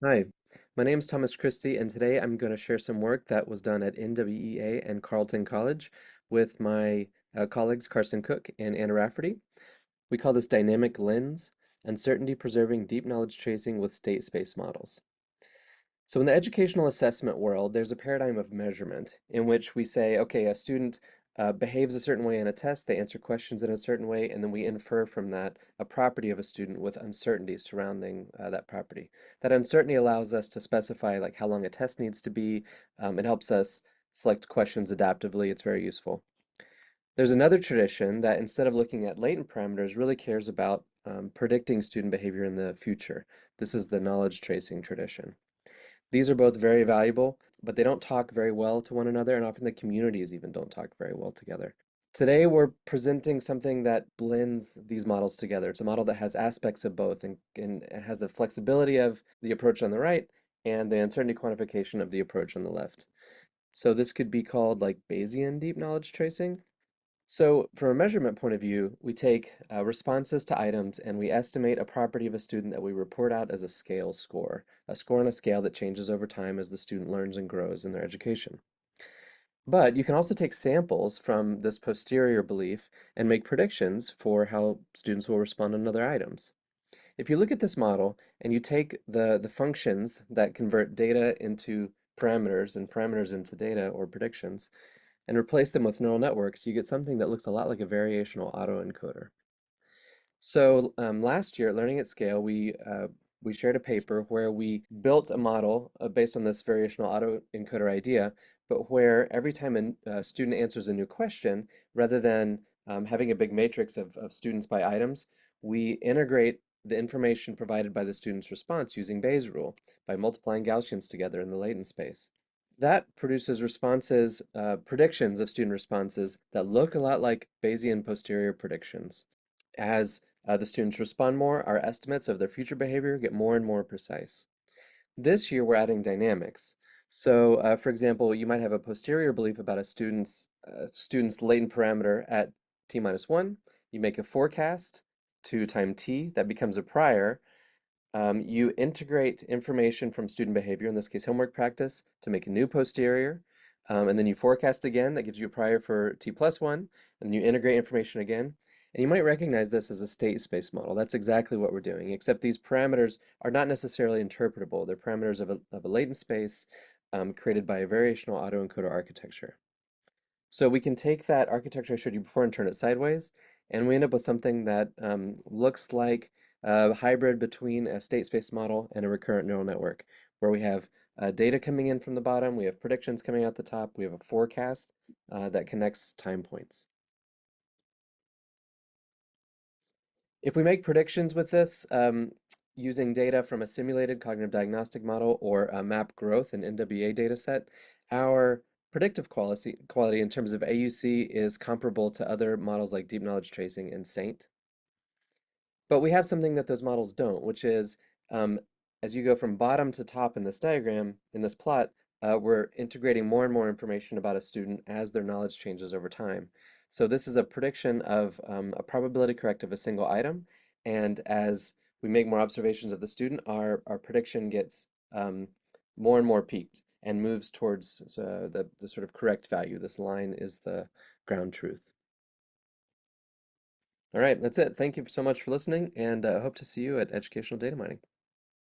Hi, my name is Thomas Christie, and today I'm going to share some work that was done at NWEA and Carleton College with my colleagues Carson Cook and Anna Rafferty. We call this dynamic lens, uncertainty preserving deep knowledge tracing with state space models. So in the educational assessment world, there's a paradigm of measurement in which we say, okay, a student behaves a certain way in a test, they answer questions in a certain way, and then we infer from that a property of a student with uncertainty surrounding that property. That uncertainty allows us to specify like how long a test needs to be. It helps us select questions adaptively. It's very useful. There's another tradition that instead of looking at latent parameters, really cares about predicting student behavior in the future. This is the knowledge tracing tradition. These are both very valuable, but they don't talk very well to one another, and often the communities even don't talk very well together. Today, we're presenting something that blends these models together. It's a model that has aspects of both and it has the flexibility of the approach on the right and the uncertainty quantification of the approach on the left. So this could be called like Bayesian deep knowledge tracing. So from a measurement point of view, we take responses to items and we estimate a property of a student that we report out as a scale score, a score on a scale that changes over time as the student learns and grows in their education. But you can also take samples from this posterior belief and make predictions for how students will respond on other items. If you look at this model and you take the functions that convert data into parameters and parameters into data or predictions, and replace them with neural networks, you get something that looks a lot like a variational autoencoder. So last year at Learning at Scale, we shared a paper where we built a model based on this variational autoencoder idea, but where every time a student answers a new question, rather than having a big matrix of students by items, we integrate the information provided by the student's response using Bayes' rule by multiplying Gaussians together in the latent space. That produces responses, predictions of student responses that look a lot like Bayesian posterior predictions. As the students respond more, our estimates of their future behavior get more and more precise. This year, we're adding dynamics. So, for example, you might have a posterior belief about a student's latent parameter at t minus 1. You make a forecast to time t that becomes a prior, you integrate information from student behavior, in this case homework practice, to make a new posterior. And then you forecast again, that gives you a prior for t plus 1, and you integrate information again. And you might recognize this as a state space model. That's exactly what we're doing, except these parameters are not necessarily interpretable. They're parameters of a latent space created by a variational autoencoder architecture. So we can take that architecture I showed you before and turn it sideways, and we end up with something that looks like a hybrid between a state space model and a recurrent neural network, where we have data coming in from the bottom, we have predictions coming out the top, we have a forecast that connects time points. If we make predictions with this using data from a simulated cognitive diagnostic model or a map growth and NWA data set, our predictive quality in terms of AUC is comparable to other models like deep knowledge tracing and SAINT. But we have something that those models don't, which is um, as you go from bottom to top in this diagram, in this plot, we're integrating more and more information about a student as their knowledge changes over time. So this is a prediction of a probability correct of a single item, and as we make more observations of the student, our prediction gets more and more peaked and moves towards the sort of correct value. This line is the ground truth. All right, that's it. Thank you so much for listening, and hope to see you at Educational Data Mining.